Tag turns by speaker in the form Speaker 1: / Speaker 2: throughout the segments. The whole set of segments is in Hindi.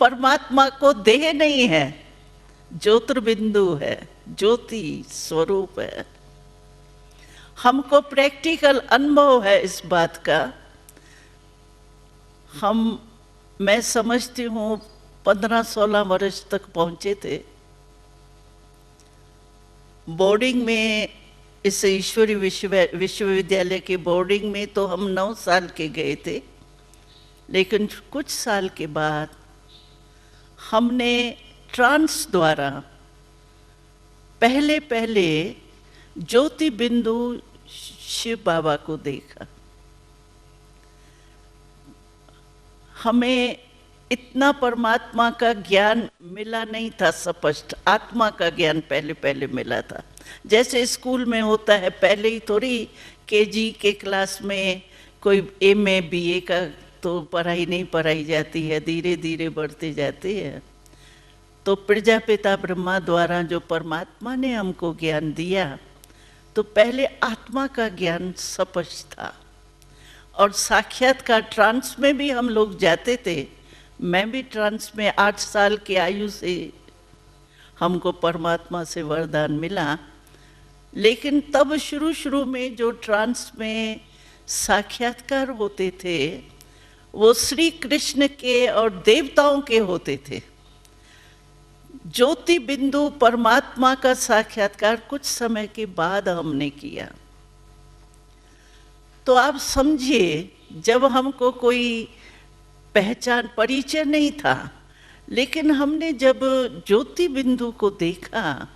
Speaker 1: परमात्मा को देह नहीं है, ज्योतिर्बिंदु है, ज्योति स्वरूप है। हमको प्रैक्टिकल अनुभव है इस बात का। मैं समझती हूँ 15-16 वर्ष तक पहुँचे थे बोर्डिंग में, इस ईश्वरी विश्वविद्यालय के बोर्डिंग में। तो हम 9 साल के गए थे, लेकिन कुछ साल के बाद हमने ट्रांस द्वारा पहले ज्योति बिंदु शिव बाबा को देखा। हमें इतना परमात्मा का ज्ञान मिला नहीं था स्पष्ट, आत्मा का ज्ञान पहले मिला था। जैसे स्कूल में होता है, पहले ही थोड़ी केजी के क्लास में कोई MA BA का तो पढ़ाई नहीं पढ़ाई जाती है, धीरे धीरे बढ़ती जाती है। तो प्रजापिता ब्रह्मा द्वारा जो परमात्मा ने हमको ज्ञान दिया, तो पहले आत्मा का ज्ञान स्पष्ट था। और साक्षात्कार ट्रांस में भी हम लोग जाते थे। मैं भी ट्रांस में 8 साल की आयु से हमको परमात्मा से वरदान मिला। लेकिन तब शुरू में जो ट्रांस में साक्षात्कार होते थे, वो श्री कृष्ण के और देवताओं के होते थे। ज्योति बिंदु परमात्मा का साक्षात्कार कुछ समय के बाद हमने किया। तो आप समझिए, जब हमको कोई पहचान परिचय नहीं था, लेकिन हमने जब ज्योति बिंदु को देखा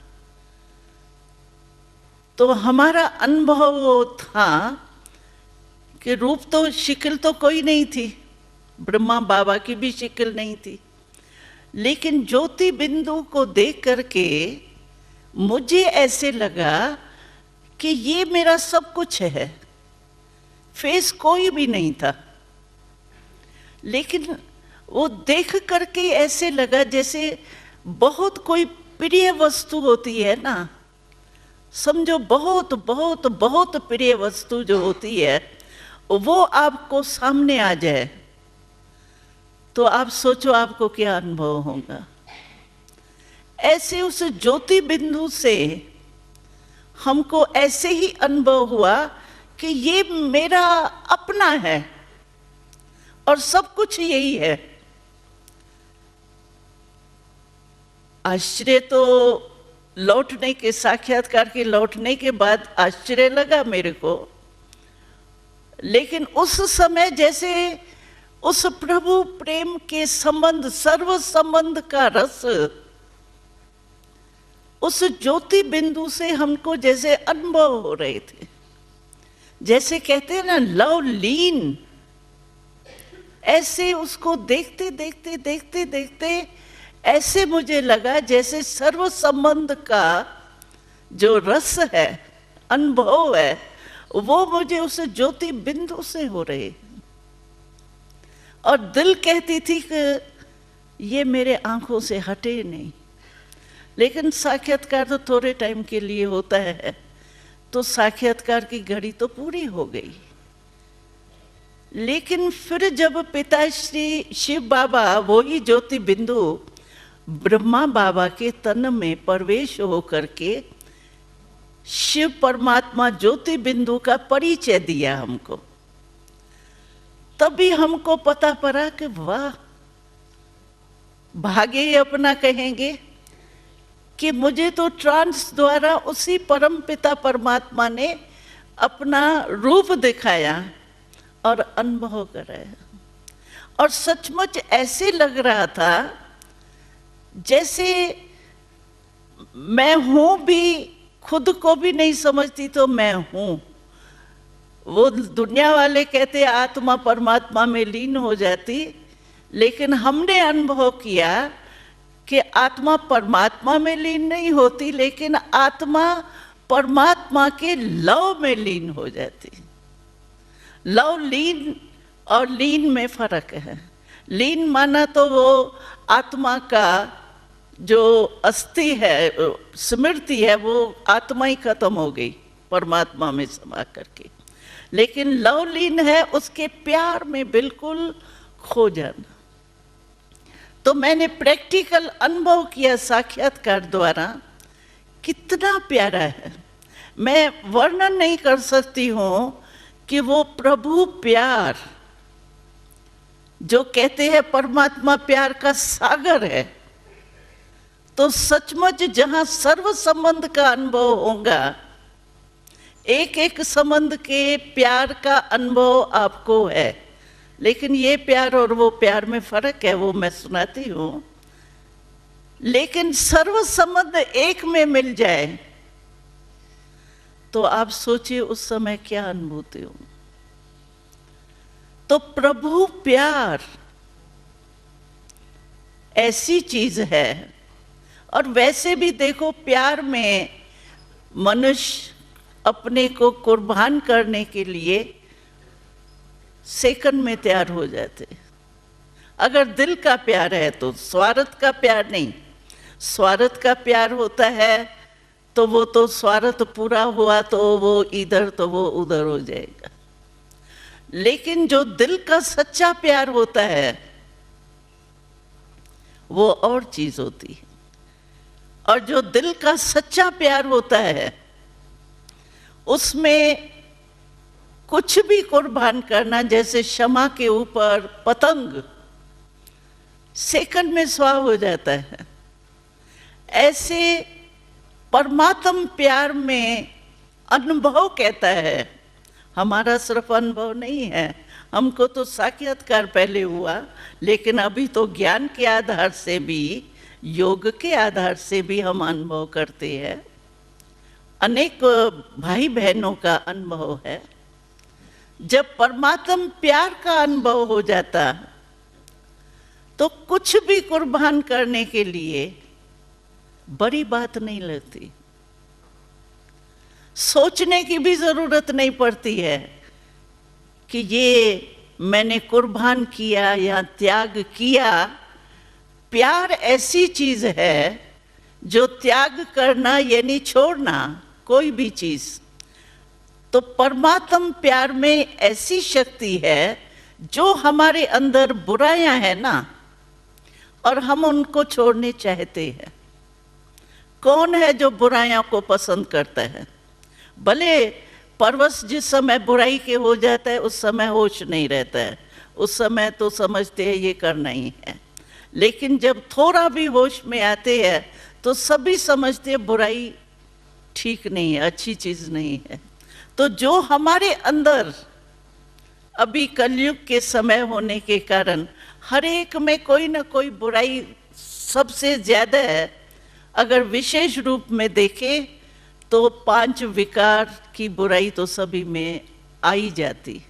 Speaker 1: तो हमारा अनुभव वो था कि रूप तो शिकल तो कोई नहीं थी, ब्रह्मा बाबा की भी शिकल नहीं थी, लेकिन ज्योति बिंदु को देख करके मुझे ऐसे लगा कि ये मेरा सब कुछ है। फेस कोई भी नहीं था, लेकिन वो देख करके ऐसे लगा जैसे बहुत कोई प्रिय वस्तु होती है ना, समझो बहुत बहुत बहुत प्रिय वस्तु जो होती है वो आपको सामने आ जाए, तो आप सोचो आपको क्या अनुभव होगा। ऐसे उस ज्योति बिंदु से हमको ऐसे ही अनुभव हुआ कि ये मेरा अपना है और सब कुछ यही है। आश्चर्य तो लौटने के, साक्षात्कार के लौटने के बाद आश्चर्य लगा मेरे को, लेकिन उस समय जैसे उस प्रभु प्रेम के संबंध, सर्व संबंध का रस उस ज्योति बिंदु से हमको जैसे अनुभव हो रहे थे। जैसे कहते हैं ना लव लीन, ऐसे उसको देखते देखते देखते देखते ऐसे मुझे लगा जैसे सर्व संबंध का जो रस है, अनुभव है, वो मुझे उस ज्योति बिंदु से हो रहे। और दिल कहती थी कि ये मेरे आंखों से हटे नहीं। लेकिन साक्षात्कार तो थोड़े टाइम के लिए होता है, तो साक्षात्कार की घड़ी तो पूरी हो गई। लेकिन फिर जब पिताश्री शिव बाबा वही ज्योति बिंदु ब्रह्मा बाबा के तन में प्रवेश होकर के शिव परमात्मा ज्योति बिंदु का परिचय दिया हमको, तभी हमको पता पड़ा कि वाह, भाग्य ही अपना कहेंगे कि मुझे तो ट्रांस द्वारा उसी परम पिता परमात्मा ने अपना रूप दिखाया और अनुभव कराया। और सचमुच ऐसे लग रहा था जैसे मैं हूं भी, खुद को भी नहीं समझती तो मैं हूं। वो दुनिया वाले कहते आत्मा परमात्मा में लीन हो जाती, लेकिन हमने अनुभव किया कि आत्मा परमात्मा में लीन नहीं होती, लेकिन आत्मा परमात्मा के लव में लीन हो जाती। लव लीन और लीन में फर्क है। लीन माना तो वो आत्मा का जो अस्थि है, स्मृति है, वो आत्मा ही खत्म हो गई परमात्मा में समा करके। लेकिन लवलीन है उसके प्यार में बिल्कुल खो जाना। तो मैंने प्रैक्टिकल अनुभव किया साक्षात्कार द्वारा, कितना प्यारा है। मैं वर्णन नहीं कर सकती हूँ कि वो प्रभु प्यार जो कहते हैं परमात्मा प्यार का सागर है, तो सचमुच जहाँ सर्व संबंध का अनुभव होगा, एक एक संबंध के प्यार का अनुभव आपको है, लेकिन ये प्यार और वो प्यार में फर्क है, वो मैं सुनाती हूँ। लेकिन सर्व संबंध एक में मिल जाए तो आप सोचिए उस समय क्या अनुभूति हो। तो प्रभु प्यार ऐसी चीज है। और वैसे भी देखो, प्यार में मनुष्य अपने को कुर्बान करने के लिए सेकंड में तैयार हो जाते। अगर दिल का प्यार है तो, स्वार्थ का प्यार नहीं। स्वार्थ का प्यार होता है तो वो तो स्वार्थ पूरा हुआ तो वो इधर तो वो उधर हो जाएगा। लेकिन जो दिल का सच्चा प्यार होता है वो और चीज होती है। और जो दिल का सच्चा प्यार होता है उसमें कुछ भी कुर्बान करना, जैसे क्षमा के ऊपर पतंग सेकंड में स्वाह हो जाता है, ऐसे परमात्म प्यार में अनुभव कहता है। हमारा सिर्फ अनुभव नहीं है, हमको तो साक्षात्कार पहले हुआ, लेकिन अभी तो ज्ञान के आधार से भी, योग के आधार से भी हम अनुभव करते हैं। अनेक भाई बहनों का अनुभव है। जब परमात्म प्यार का अनुभव हो जाता तो कुछ भी कुर्बान करने के लिए बड़ी बात नहीं लगती। सोचने की भी जरूरत नहीं पड़ती है कि ये मैंने कुर्बान किया या त्याग किया। प्यार ऐसी चीज है जो त्याग करना यानी छोड़ना कोई भी चीज। तो परमात्म प्यार में ऐसी शक्ति है जो हमारे अंदर बुराइयां हैं ना, और हम उनको छोड़ने चाहते हैं। कौन है जो बुराइयां को पसंद करता है? भले परवश जिस समय बुराई के हो जाता है उस समय होश नहीं रहता है, उस समय तो समझते हैं ये करना ही है। लेकिन जब थोड़ा भी होश में आते हैं तो सभी समझते हैं बुराई ठीक नहीं है, अच्छी चीज नहीं है। तो जो हमारे अंदर अभी कलयुग के समय होने के कारण हर एक में कोई ना कोई बुराई सबसे ज्यादा है। अगर विशेष रूप में देखें तो 5 विकार की बुराई तो सभी में आई जाती।